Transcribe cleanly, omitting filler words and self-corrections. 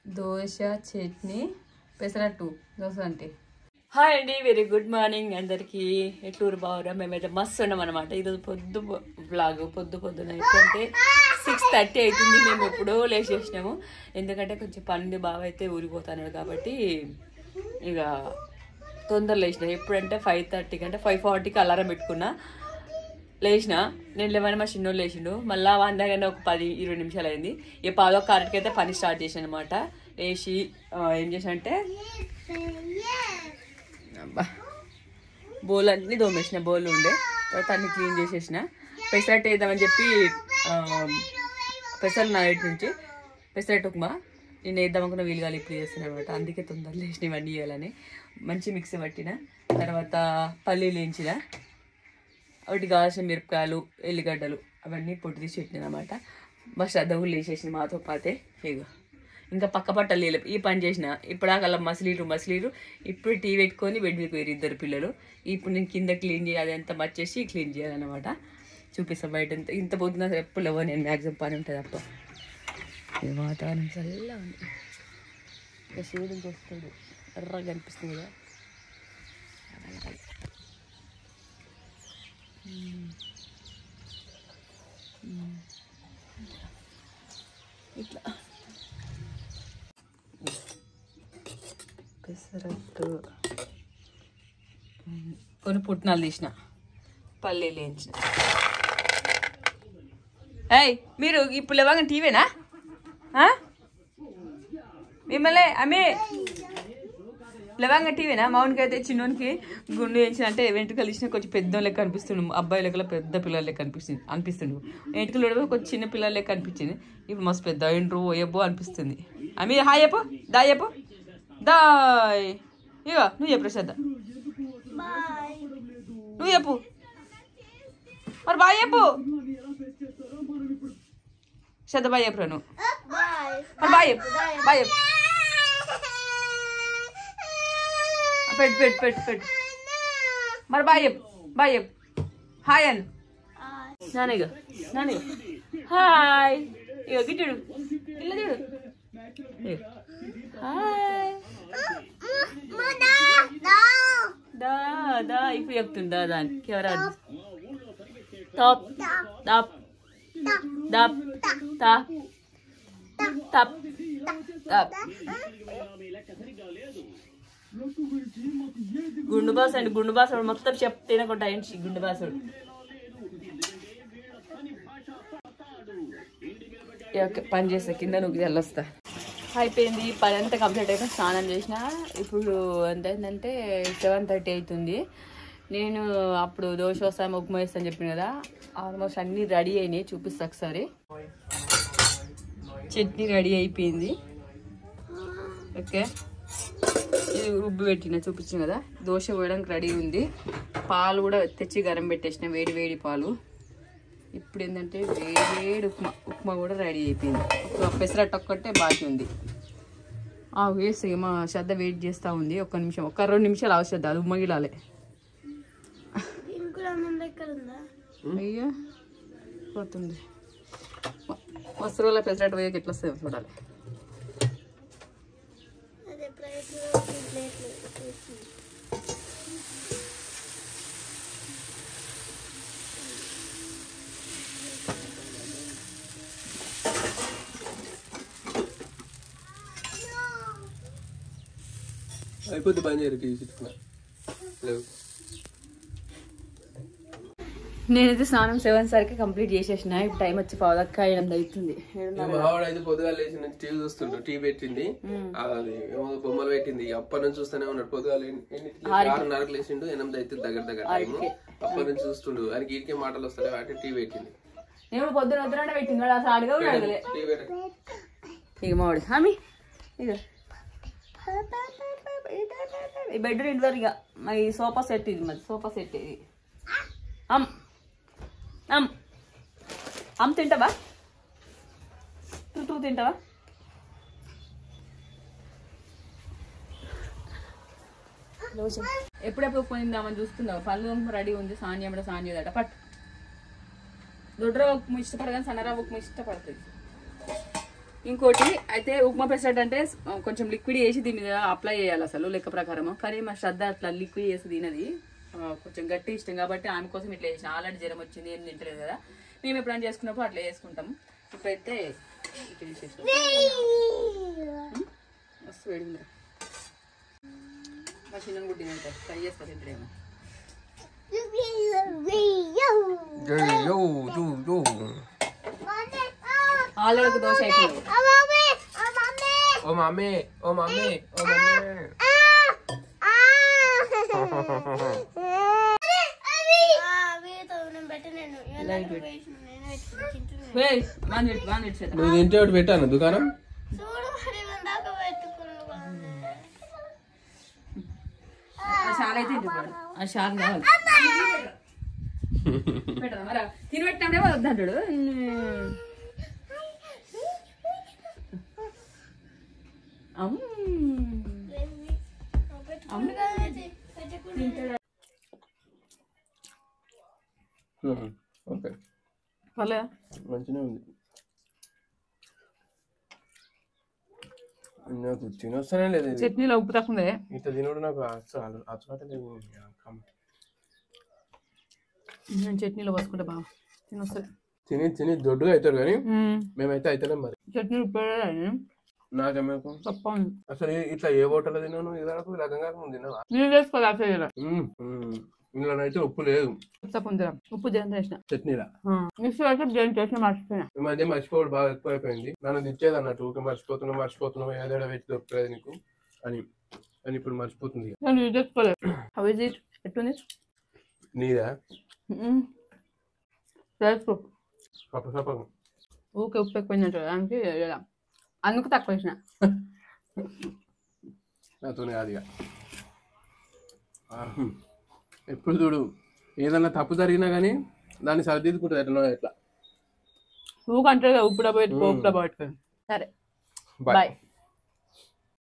దోశ చట్నీ పెసరట్టు దోశ అంటే. హాయ్ అండి, very good morning అందరికీ. ఎట్లూరు బావురా, మేమైతే మస్తు ఉన్నాం అనమాట. ఈరోజు పొద్దున ఎందుకంటే 6:30 అవుతుంది. మేము ఎప్పుడో లేచేసినాము, ఎందుకంటే కొంచెం పండు బావ అయితే ఊరిపోతున్నాడు కాబట్టి ఇక తొందర లేచిన. ఎప్పుడంటే 5:30 కంటే 5:40కి అలారం పెట్టుకున్నా. లేచిన నేను లేవని మా చిన్నోళ్ళు లేచిండు. మళ్ళీ వందగానే ఒక 10-20 నిమిషాలు అయింది. ఇక 10:15కి అయితే పని స్టార్ట్ చేసాను అనమాట. లేచి ఏం చేసిన అంటే బౌల్ అన్నీ దోమేసిన, బౌల్ ఉండే తర్వాత అన్ని క్లీన్ చేసేసిన. పెసరట్టు వేద్దామని చెప్పి పెసరలు నైట్ నుంచి పెసరట్టు ఉప్మా నేను వేద్దాం అనుకున్న వీలుగా ఇప్పుడు చేస్తాను అనమాట. అందుకే తొందరగా లేచిన ఇవన్నీ చేయాలని మంచి మిక్సీ పట్టిన. తర్వాత పల్లీలు వేయించిన, ఒకటి కావాల్సిన మిరపకాయలు ఎల్లిగడ్డలు అవన్నీ పొట్టు తీసి పెట్టిన అనమాట. మా శ్రద్ధ కూడా లేచేసిన మాతో పాటే. ఇగో ఇంకా పక్క పట్టలు లేవు, ఈ పని చేసిన. ఇప్పుడాకల్లా మసిలీరు ఇప్పుడు టీ పెట్టుకొని బెడ్ మీద పోయారు ఇద్దరు పిల్లలు. ఇప్పుడు నేను కింద క్లీన్ చేయాలి, అంతా మర్చేసి క్లీన్ చేయాలన్నమాట. చూపిస్తాను బయట ఇంత పొద్దున ఎప్పుడు లేవో నేను మ్యాక్సిమం పని ఉంటుంది అప్ప. వాతావరణం చల్లగా ఉంది, ఇంకా సూర్యుడికి వస్తాడు, ఎర్రగా కనిపిస్తుంది కదా. ఇట్లా పెసరట్టు కొన్ని పుట్నాలు తీసిన, పల్లీలు వేయించిన. ఏయ్ మీరు ఇప్పుడు లేవగా టీవేనా మిమ్మల్ని అమ్మే లేవంగా టీవేనా? మౌనికి అయితే చిన్నోనికి గుండు వేయించిన అంటే వెంట్రుకలు ఇచ్చిన కొంచెం పెద్ద లెక్క అనిపిస్తుండు, అబ్బాయి లెక్కలో పెద్ద పిల్లల లెక్క అనిపిస్తుండు. వెంట్రుకలు ఉడవ కొంచెం చిన్న పిల్లల లెక్క అనిపించింది. ఇప్పుడు మస్తు పెద్ద ఎండ్రు ఓయబ్బో అనిపిస్తుంది. అమ్మే హాయ్ చెప్పు, దా చెప్పు, దాయ్. ఇక నువ్వు చెప్పు శ్రద్ధ, నువ్వు చెప్పు మరి బాయ్ చెప్పు. శ్రద్ధ బాయ్ చెప్పురా నువ్వు, మరి బాయ్ చెప్పు, బాయ్ చెప్పు. పెట్టు మరి బాయ్ చెప్పు, బాయ్ చెప్పు. హాయ్ అను నానిగా, హాయ్. ఇక గిట్టుడు ఇల్లు చూడు, హాయ్ దా ఇప్పుడు చెప్తుందా దానికి ఎవరా? Top top top top top top. గుండు బాస్ అండి, గుండు బాసుడు మొత్తం తినకుండా ఏంటి గుండు బాసుడు. పని చేస్తా, కింద నువ్వు వెళ్ళొస్తా. అయిపోయింది పని అంతా కంప్లీట్ అయిపోయి స్నానం చేసిన. ఇప్పుడు ఎంత అయిందంటే 7:30 అవుతుంది. నేను అప్పుడు దోశ వస్తాను ఉప్మా వేస్తాను చెప్పిన కదా, ఆల్మోస్ట్ అన్నీ రెడీ అయినాయి. చూపిస్తా ఒకసారి. చట్నీ రెడీ అయిపోయింది. ఓకే, ఇది రుబ్బు పెట్టిన చూపించిన కదా. దోశ వేయడానికి రెడీ ఉంది. పాలు కూడా తెచ్చి గరం పెట్టేసిన, వేడి వేడి పాలు. ఇప్పుడు ఏంటంటే వేడి ఉప్మా కూడా రెడీ అయిపోయింది. ఒక పెసరట్టు ఒక్కటే బాకీ ఉంది. వేసి మా శ్రద్ధ వెయిట్ చేస్తూ ఉంది. ఒక్క నిమిషం, 2 నిమిషాలు అవసరం, అది ఉమ్మగిలాలే. అయ్యా పోతుంది. మస్తు రోజుల పెసరట్టు పోయాక ఎట్లా వస్తుంది చూడాలి. అయిపోద్ది పని చేయరు. నేనైతే స్నానం 7 సరికి కంప్లీట్ చేసేసిన. ఇప్పుడు టైం వచ్చి 8:10 అవుతుంది. మావాడు అయితే పొద్దుగా లేచి నుంచి టీవీ చూస్తుండు. టీవీ పెట్టింది, అది బొమ్మలు పెట్టింది. అప్పటి నుంచి చూస్తూనే ఉన్నాడు. పొద్దుగా 6:30కి లేచిండు, 8 అవుతుంది దగ్గర టైం. అప్పటి నుంచి చూస్తుండు. ఆయనకి ఈకే మాటలు వస్తాయి అంటే టీవీ పెట్టింది. నేను పొద్దున వద్దునంటే పెట్టింది, అసలు అడగ కూడా అడగలే. ఇక మావాడు హామీ ఇక ఈ బెడ్ ఇంటి ఇక ఈ సోఫా సెట్, ఇది మరి సోఫా సెట్ ఇది. తింటావా? టూ తింటావా? ఎప్పుడెప్పుడు పోయిందామని చూస్తున్నావు. పళ్ళు రెడీ ఉంది, సాన్యం సాన్యదట. పట్టు దొడ్ర ఉప్మా ఇష్టపడగానే సన్నరా ఉప్మా ఇష్టపడుతుంది. ఇంకోటి అయితే ఉప్మా పెసరట్టు అంటే కొంచెం లిక్విడ్ వేసి దీని మీద అప్లై చేయాలి అసలు లెక్క ప్రకారం. కానీ మా శ్రద్ధ అట్లా లిక్విడ్ వేసి తినది, కొంచెం గట్టి ఇష్టం కాబట్టి ఆమె కోసం ఇట్లా చేసిన. ఆల్రెడీ జ్వరం వచ్చింది, ఏం తింటలేదు కదా, మేము ఎప్పుడైనా చేసుకున్నప్పుడు అట్లా చేసుకుంటాం. ఇప్పుడైతే ఇట్లా చేసేసాం. మస్తు వేడింది. మా చిన్న గుడ్డి ఫ్రై చేస్తారు ఇప్పుడేమో. ఆల్రెడీ దోశ అయిపోయింది. ఓ మమ్మీ ఓ మమ్మీ ఓ మమ్మీ నువ్వు తింటే ఒకటి పెట్టాను దుకాణం. చాలా అయితే అది చాలా కావాలి. పెట్టదా మరి తిని పెట్టినప్పుడే వద్దంటాడు. ఓకే పర్లేదా, మంచిగా ఉంది. నాకు తినొస్తానే లేదు. చట్నీలో ఉప్పు తక్కువ. ఇంత తినడు నాకు అచ్చమాట లేదు. నేను చట్నీలో పోసుకుంటా బాగా తినొస్తుంది. తిని తిని దొడ్డుగా అవుతారు కానీ మేమైతే అవుతలేం మరి. చట్నీ ఉప్పు నాకేమేకు తప్ప అసలు ఇట్లా ఏ హోటల్లో తిన్నాను ఇదివరకు రకంగా ముందు తిన్నావా? నీళ్ళు వేసుకోవాలి అసలు. ఇందులో అయితే ఉప్పు లేదు. ఉప్పు జనం చేసిన చట్నీలా మిక్సీ అయితే జనం చేసిన మర్చిపోయినా. ఈ మధ్య మర్చిపోవడం బాగా ఎక్కువైపోయింది. నన్ను తెచ్చేది అన్నట్టు ఊరికే మర్చిపోతున్నావు ఏదైనా వెచ్చి దొరుకుతుంది నీకు అని అని ఇప్పుడు మర్చిపోతుంది. నేను యూజ్ చేసుకోలేదు. అవి ఎట్టుంది నీదా చేసుకో. పప్ప ఊకే ఉప్పు ఎక్కువైనట్టు దానికి అందుకు తక్కువ వేసిన. నాతో కాదు ఇక ఎప్పుడు చూడు ఏదన్నా తప్పు జరిగినా కానీ దాన్ని సరిదిద్దుకుంటుంది ఎట్లా ఎట్లా ఊకంటే ఉప్పు డబ్బా పెట్టుకో, ఉప్పు డబ్బా పెట్టుకో. సరే బాయ్.